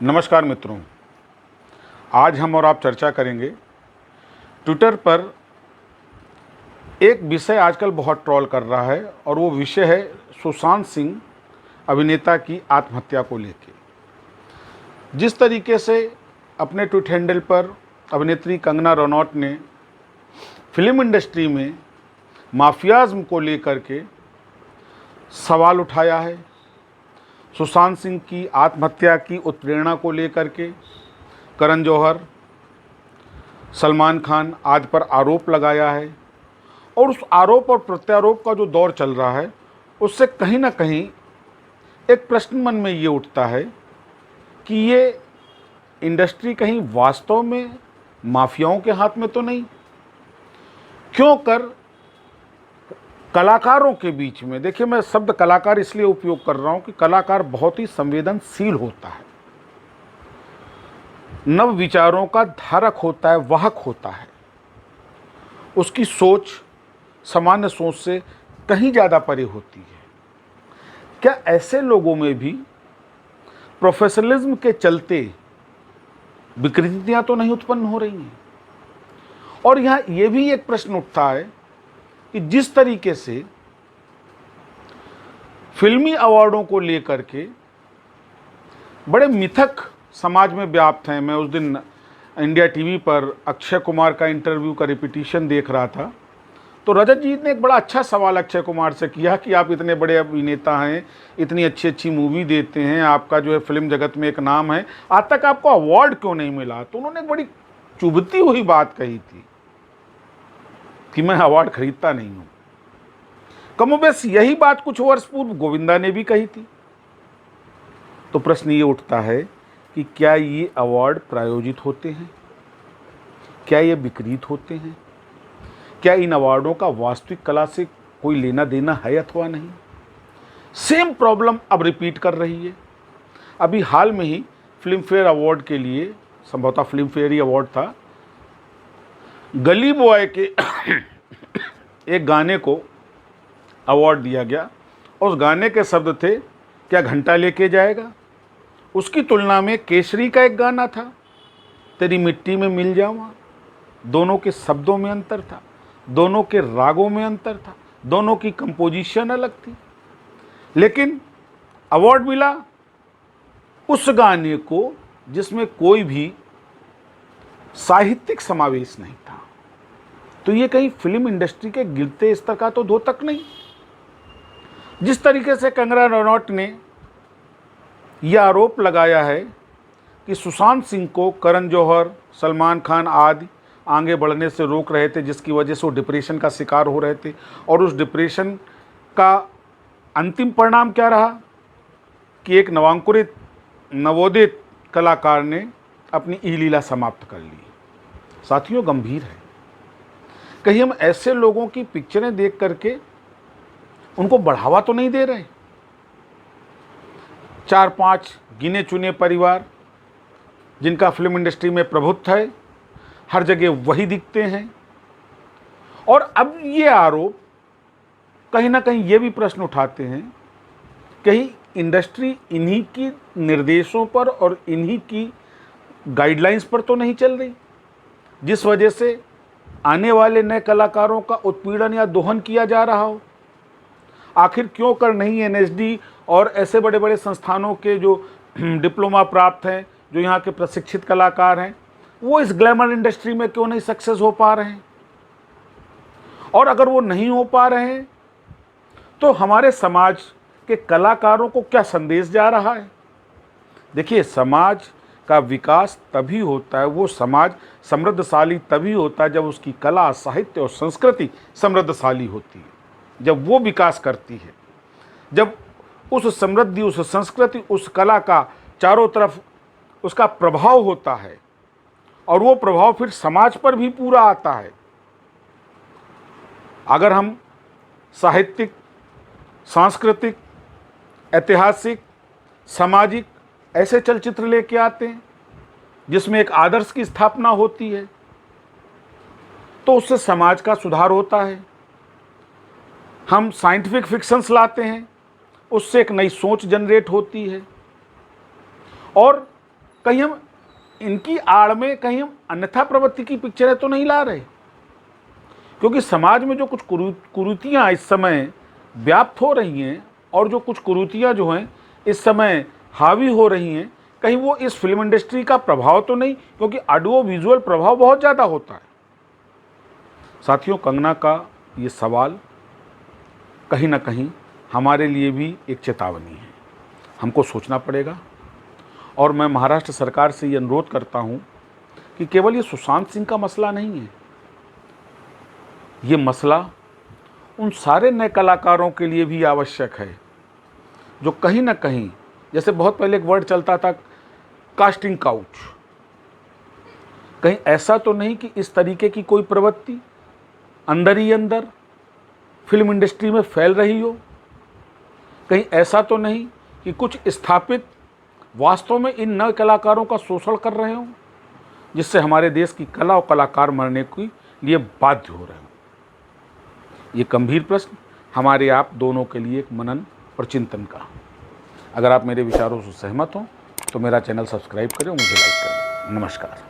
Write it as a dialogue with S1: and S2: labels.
S1: नमस्कार मित्रों, आज हम और आप चर्चा करेंगे ट्विटर पर एक विषय आजकल बहुत ट्रोल कर रहा है और वो विषय है सुशांत सिंह अभिनेता की आत्महत्या को लेकर। जिस तरीके से अपने ट्विट हैंडल पर अभिनेत्री कंगना रनौत ने फिल्म इंडस्ट्री में माफियाज़्म को लेकर के सवाल उठाया है, सुशांत सिंह की आत्महत्या की उत्प्रेरणा को लेकर के करण जौहर, सलमान खान आदि पर आरोप लगाया है और उस आरोप और प्रत्यारोप का जो दौर चल रहा है उससे कहीं ना कहीं एक प्रश्न मन में ये उठता है कि ये इंडस्ट्री कहीं वास्तव में माफियाओं के हाथ में तो नहीं, क्यों कर कलाकारों के बीच में। देखिए, मैं शब्द कलाकार इसलिए उपयोग कर रहा हूं कि कलाकार बहुत ही संवेदनशील होता है, नव विचारों का धारक होता है, वाहक होता है। उसकी सोच सामान्य सोच से कहीं ज़्यादा परे होती है। क्या ऐसे लोगों में भी प्रोफेशनलिज्म के चलते विकृतियां तो नहीं उत्पन्न हो रही हैं? और यहाँ ये भी एक प्रश्न उठता है कि जिस तरीके से फिल्मी अवार्डों को लेकर के बड़े मिथक समाज में व्याप्त हैं। मैं उस दिन इंडिया टीवी पर अक्षय कुमार का इंटरव्यू का रिपीटिशन देख रहा था, तो रजत जी ने एक बड़ा अच्छा सवाल अक्षय कुमार से किया कि आप इतने बड़े अभिनेता हैं, इतनी अच्छी अच्छी मूवी देते हैं, आपका जो है फिल्म जगत में एक नाम है, आज तक आपको अवार्ड क्यों नहीं मिला? तो उन्होंने एक बड़ी चुभती हुई बात कही थी कि मैं अवार्ड खरीदता नहीं हूं। कमोबेश यही बात कुछ वर्ष पूर्व गोविंदा ने भी कही थी। तो प्रश्न ये उठता है कि क्या ये अवार्ड प्रायोजित होते हैं? क्या ये विकृत होते हैं? क्या इन अवार्डों का वास्तविक कला से कोई लेना देना है अथवा नहीं? सेम प्रॉब्लम अब रिपीट कर रही है। अभी हाल में ही फिल्म फेयर अवार्ड के लिए, संभवतः फिल्म फेयर ही अवार्ड था, गली बॉय के एक गाने को अवार्ड दिया गया और उस गाने के शब्द थे, क्या घंटा लेके जाएगा। उसकी तुलना में केसरी का एक गाना था, तेरी मिट्टी में मिल जाऊंगा। दोनों के शब्दों में अंतर था, दोनों के रागों में अंतर था, दोनों की कंपोजिशन अलग थी, लेकिन अवार्ड मिला उस गाने को जिसमें कोई भी साहित्यिक समावेश नहीं था। तो ये कहीं फिल्म इंडस्ट्री के गिरते स्तर का तो द्योतक नहीं। जिस तरीके से कंगना रनौत ने यह आरोप लगाया है कि सुशांत सिंह को करण जौहर, सलमान खान आदि आगे बढ़ने से रोक रहे थे, जिसकी वजह से वो डिप्रेशन का शिकार हो रहे थे, और उस डिप्रेशन का अंतिम परिणाम क्या रहा कि एक नवांकुरित नवोदित कलाकार ने अपनी ई लीला समाप्त कर ली। साथियों, गंभीर है। कहीं हम ऐसे लोगों की पिक्चरें देख करके उनको बढ़ावा तो नहीं दे रहे? 4-5 गिने चुने परिवार जिनका फिल्म इंडस्ट्री में प्रभुत्व है, हर जगह वही दिखते हैं। और अब ये आरोप कहीं ना कहीं ये भी प्रश्न उठाते हैं, कहीं इंडस्ट्री इन्हीं की निर्देशों पर और इन्हीं की गाइडलाइंस पर तो नहीं चल रही, जिस वजह से आने वाले नए कलाकारों का उत्पीड़न या दोहन किया जा रहा हो। आखिर क्यों कर नहीं एनएसडी और ऐसे बड़े बड़े संस्थानों के जो डिप्लोमा प्राप्त हैं, जो यहाँ के प्रशिक्षित कलाकार हैं, वो इस ग्लैमर इंडस्ट्री में क्यों नहीं सक्सेस हो पा रहे हैं? और अगर वो नहीं हो पा रहे हैं तो हमारे समाज के कलाकारों को क्या संदेश जा रहा है? देखिए, समाज का विकास तभी होता है, वो समाज समृद्धशाली तभी होता है जब उसकी कला, साहित्य और संस्कृति समृद्धशाली होती है, जब वो विकास करती है, जब उस समृद्धि, उस संस्कृति, उस कला का चारों तरफ उसका प्रभाव होता है और वो प्रभाव फिर समाज पर भी पूरा आता है। अगर हम साहित्यिक, सांस्कृतिक, ऐतिहासिक, सामाजिक ऐसे चलचित्र लेके आते हैं जिसमें एक आदर्श की स्थापना होती है, तो उससे समाज का सुधार होता है। हम साइंटिफिक फिक्शंस लाते हैं, उससे एक नई सोच जनरेट होती है। और कहीं हम इनकी आड़ में कहीं हम अन्यथा प्रवृत्ति की पिक्चरें तो नहीं ला रहे, क्योंकि समाज में जो कुछ कुरीतियाँ इस समय व्याप्त हो रही हैं और जो कुछ कुरीतियाँ जो हैं इस समय हावी हो रही हैं, कहीं वो इस फिल्म इंडस्ट्री का प्रभाव तो नहीं, क्योंकि ऑडियो विजुअल प्रभाव बहुत ज़्यादा होता है। साथियों, कंगना का ये सवाल कहीं ना कहीं हमारे लिए भी एक चेतावनी है, हमको सोचना पड़ेगा। और मैं महाराष्ट्र सरकार से ये अनुरोध करता हूँ कि केवल ये सुशांत सिंह का मसला नहीं है, ये मसला उन सारे नए कलाकारों के लिए भी आवश्यक है जो कहीं ना कहीं, जैसे बहुत पहले एक वर्ड चलता था कास्टिंग काउच, कहीं ऐसा तो नहीं कि इस तरीके की कोई प्रवृत्ति अंदर ही अंदर फिल्म इंडस्ट्री में फैल रही हो, कहीं ऐसा तो नहीं कि कुछ स्थापित वास्तव में इन नए कलाकारों का शोषण कर रहे हों, जिससे हमारे देश की कला और कलाकार मरने के लिए बाध्य हो रहे हों। ये गंभीर प्रश्न हमारे आप दोनों के लिए एक मनन और चिंतन का। अगर आप मेरे विचारों से सहमत हों तो मेरा चैनल सब्सक्राइब करें और मुझे लाइक करें। नमस्कार।